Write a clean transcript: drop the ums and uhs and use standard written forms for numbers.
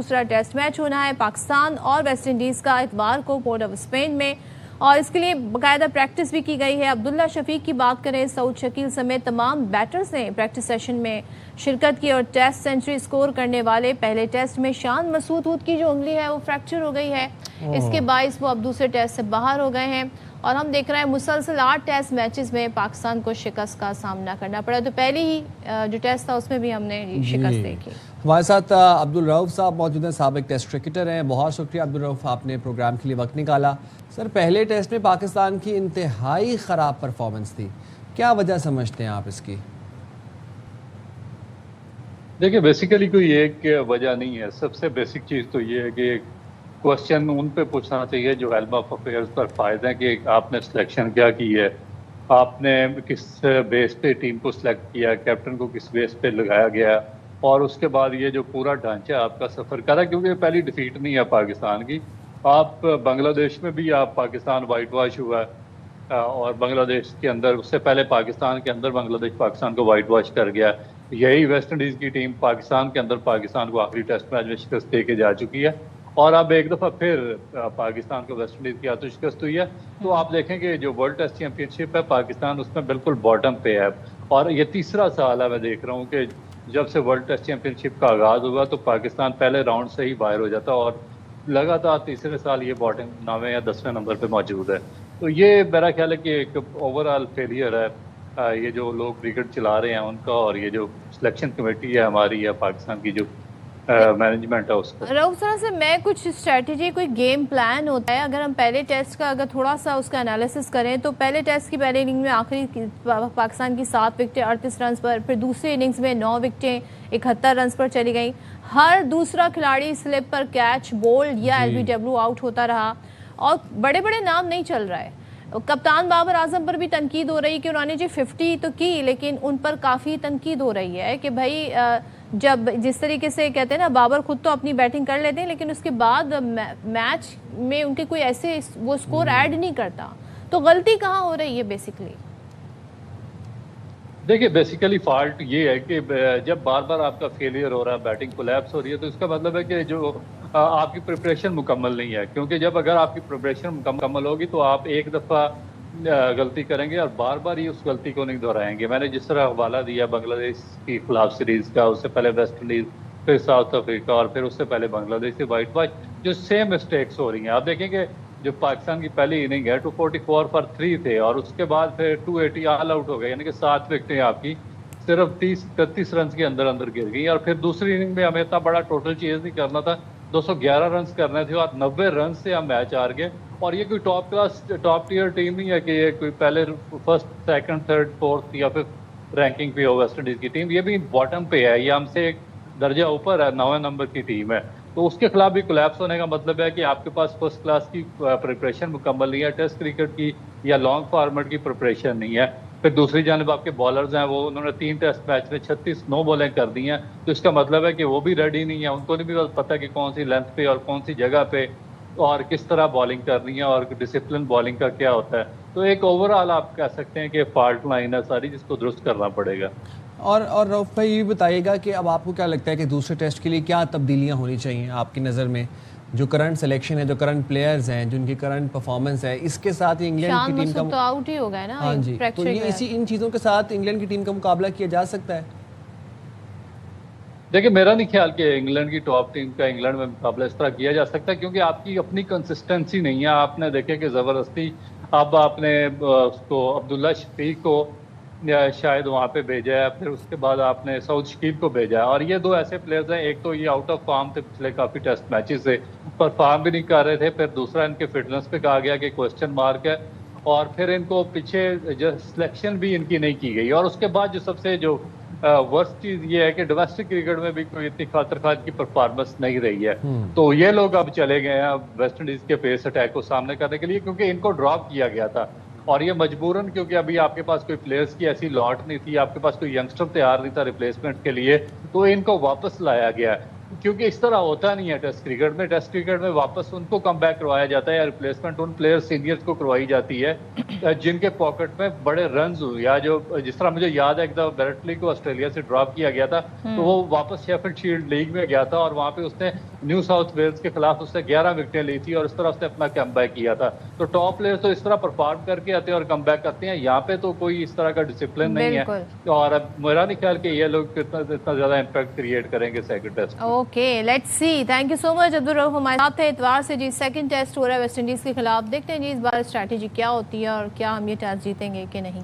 दूसरा test match होना है पाकिस्तान और वेस्ट इंडीज़ का इतवार को पोर्ट ऑफ स्पेन में, और इसके लिए बाकायदा प्रैक्टिस भी की गई है। अब्दुल्ला शफीक की बात करें, सऊद शकील समेत तमाम बैटर्स ने प्रैक्टिस सेशन में शिरकत की और टेस्ट सेंचुरी स्कोर करने वाले पहले टेस्ट में शान मसूद की जो उंगली है वो फ्रैक्चर हो गई है। इसके बायस वो अब दूसरे टेस्ट से बाहर हो गए हैं और हम देख रहे हैं मुसलसल 8 टेस्ट मैचेस में पाकिस्तान को शिकस्त का सामना करना पड़ा। तो पहले ही जो टेस्ट था उसमें भी हमने शिकस्त देखी। हमारे साथ अब्दुल रऊफ साहब मौजूद हैं, साबिक टेस्ट क्रिकेटर हैं। बहुत शुक्रिया अब्दुल रऊफ, आपने प्रोग्राम के लिए वक्त निकाला। सर, पहले टेस्ट में पाकिस्तान की इंतहाई ख़राब परफॉर्मेंस थी, क्या वजह समझते हैं आप इसकी? देखिए, बेसिकली कोई एक वजह नहीं है। सबसे बेसिक चीज़ तो ये है कि क्वेश्चन उन पे पूछना चाहिए जो हेल्म ऑफ अफेयर्स पर फायदे हैं कि आपने सिलेक्शन क्या की है, आपने किस बेस पे टीम को सिलेक्ट किया, कैप्टन को किस बेस पे लगाया गया, और उसके बाद ये जो पूरा ढांचा आपका सफ़र करा, क्योंकि पहली डिफीट नहीं है पाकिस्तान की। आप बांग्लादेश में भी आप पाकिस्तान वाइट वॉश हुआ और बांग्लादेश के अंदर, उससे पहले पाकिस्तान के अंदर बांग्लादेश पाकिस्तान को वाइट वॉश कर गया। यही वेस्ट इंडीज़ की टीम पाकिस्तान के अंदर पाकिस्तान को आखिरी टेस्ट मैच में शिकस्त दे के जा चुकी है, और अब एक दफ़ा फिर पाकिस्तान को वेस्ट इंडीज़ की हाथों शिकस्त हुई है। तो आप देखेंगे जो वर्ल्ड टेस्ट चैंपियनशिप है पाकिस्तान उसमें बिल्कुल बॉटम पे है, और ये तीसरा साल है मैं देख रहा हूँ कि जब से वर्ल्ड टेस्ट चैंपियनशिप का आगाज़ हुआ तो पाकिस्तान पहले राउंड से ही बाहर हो जाता और लगातार तीसरे साल ये बॉटम 9वें या 10वें नंबर पे मौजूद है। तो ये मेरा ख्याल है कि एक ओवरऑल फेलियर है ये जो लोग क्रिकेट चला रहे हैं उनका, और ये जो सिलेक्शन कमेटी है हमारी या पाकिस्तान की जो मैनेजमेंट है उसको। रऊफ से मैं कुछ स्ट्रेटजी, कोई गेम प्लान होता है? अगर हम पहले टेस्ट का अगर थोड़ा सा उसका एनालिसिस करें तो पहले टेस्ट की पहले इनिंग में आखिरी पाकिस्तान की 7 विकेटें 38 रन पर, फिर दूसरी इनिंग्स में 9 विकेटें 71 रन पर चली गई। हर दूसरा खिलाड़ी स्लिप पर कैच, बोल्ड या LBW आउट होता रहा और बड़े बड़े नाम नहीं चल रहा है। कप्तान बाबर आजम पर भी तनकीद हो रही है कि उन्होंने जी 50 तो की, लेकिन उन पर काफ़ी तनकीद हो रही है कि भाई जब जिस तरीके से कहते हैं ना, बाबर खुद तो अपनी बैटिंग कर लेते हैं लेकिन उसके बाद मैच में उनके कोई ऐसे वो स्कोर ऐड नहीं करता। तो गलती कहाँ हो रही है बेसिकली? देखिए, बेसिकली फॉल्ट ये है कि जब बार बार आपका फेलियर हो रहा है, बैटिंग कोलैप्स हो रही है, तो इसका मतलब है कि जो आपकी प्रिपरेशन मुकम्मल नहीं है। क्योंकि जब अगर आपकी प्रिपरेशन मुकम्मल होगी तो आप एक दफ़ा गलती करेंगे और बार बार ही उस गलती को नहीं दोहराएंगे। मैंने जिस तरह हवाला दिया बांग्लादेश की खिलाफ सीरीज़ का, उससे पहले वेस्ट इंडीज़, फिर साउथ अफ्रीका और फिर उससे पहले बांग्लादेश से वाइट वॉश, जो सेम मिस्टेक्स हो रही हैं। आप देखेंगे जो पाकिस्तान की पहली इनिंग है 244 फॉर 3 थे और उसके बाद फिर 280 ऑल आउट हो गए, यानी कि 7 विकेटें आपकी सिर्फ 30-31 रन के अंदर अंदर गिर गई। और फिर दूसरी इनिंग में हमें इतना बड़ा टोटल चेज नहीं करना था, 211 रन करने थे और 90 रन से हम मैच हार गए। और ये कोई top class top tier team नहीं है कि ये कोई पहले फर्स्ट सेकंड थर्ड फोर्थ या फिर रैंकिंग पे हो वेस्ट इंडीज की टीम, ये भी बॉटम पे है, ये हमसे एक दर्जा ऊपर है, 9वें नंबर की टीम है। तो उसके खिलाफ भी कोलैप्स होने का मतलब है कि आपके पास फर्स्ट क्लास की प्रिपरेशन मुकम्मल नहीं है, टेस्ट क्रिकेट की या लॉन्ग फॉर्मेट की प्रिपरेशन नहीं है। फिर दूसरी जानब आपके बॉलर्स हैं, वो उन्होंने 3 टेस्ट मैच में 36 नो बॉलें कर दी हैं, तो इसका मतलब है कि वो भी रेडी नहीं है, उनको नहीं भी पता कि कौन सी लेंथ पे और कौन सी जगह पे और किस तरह बॉलिंग करनी है और डिसिप्लिन बॉलिंग का क्या होता है। तो एक ओवरऑल आप कह सकते हैं कि फॉल्ट लाइन है सारी, जिसको दुरुस्त करना पड़ेगा। और रऊफ भाई, ये बताइएगा कि अब आपको क्या लगता है कि दूसरे टेस्ट के लिए क्या तब्दीलियां होनी चाहिए आपकी नज़र में? जो करंट सिलेक्शन है, जो करंट प्लेयर्स हैं, जो उनकी करंट परफॉर्मेंस है, इसके साथ इंग्लैंड की टीम का तो आउट ही हो गया ना। हाँ जी, तो ये इन चीज़ों के साथ इंग्लैंड की टीम का मुकाबला किया जा सकता है? देखिए, मेरा नहीं ख्याल कि इंग्लैंड की टॉप टीम का इंग्लैंड में मुकाबला इस तरह किया जा सकता है, क्योंकि आपकी अपनी कंसिस्टेंसी नहीं है। आपने देखे कि ज़बरदस्ती अब आपने उसको अब्दुल्ला शफीक को शायद वहाँ पे भेजा है, फिर उसके बाद आपने सऊद शकील को भेजा है, और ये 2 ऐसे प्लेयर्स हैं, एक तो ये आउट ऑफ फॉर्म थे, पिछले काफ़ी टेस्ट मैचेस से परफॉर्म भी नहीं कर रहे थे, फिर दूसरा इनके फिटनेस पे कहा गया कि क्वेश्चन मार्क है, और फिर इनको पीछे जो सिलेक्शन भी इनकी नहीं की गई। और उसके बाद जो सबसे जो वर्स्ट चीज़ ये है कि डोमेस्टिक क्रिकेट में भी कोई इतनी खातर खाद की परफॉर्मेंस नहीं रही है। तो ये लोग अब चले गए हैं वेस्ट इंडीज़ के पेस अटैक को सामने करने के लिए, क्योंकि इनको ड्रॉप किया गया था और ये मजबूरन, क्योंकि अभी आपके पास कोई प्लेयर्स की ऐसी लॉट नहीं थी, आपके पास कोई यंगस्टर तैयार नहीं था रिप्लेसमेंट के लिए, तो इनको वापस लाया गया। क्योंकि इस तरह होता नहीं है टेस्ट क्रिकेट में। टेस्ट क्रिकेट में वापस उनको कम बैक करवाया जाता है या रिप्लेसमेंट उन प्लेयर सीनियर्स को करवाई जाती है जिनके पॉकेट में बड़े रन हुए, या जो जिस तरह मुझे याद है एक दफा बैरेटली को ऑस्ट्रेलिया से ड्रॉप किया गया था, तो वो वापस शेफील्ड शील्ड लीग में गया था और वहां पे उसने न्यू साउथ वेल्स के खिलाफ उसने 11 विकेटें ली थी और इस तरह उसने अपना कम बैक किया था। तो टॉप प्लेयर तो इस तरह परफॉर्म करके आते हैं और कम बैक करते हैं। यहाँ पे तो कोई इस तरह का डिसिप्लिन नहीं है और अब मेरा नहीं ख्याल कि ये लोग इतना ज्यादा इम्पैक्ट क्रिएट करेंगे second test. Okay, let's see. Thank you so much Abdul Rauf, हमारे साथ थे इतवार से जी। सेकंड टेस्ट हो रहा है वेस्ट इंडीज के खिलाफ, देखते हैं जी इस बार स्ट्रैटेजी क्या होती है और क्या हम ये टेस्ट जीतेंगे कि नहीं।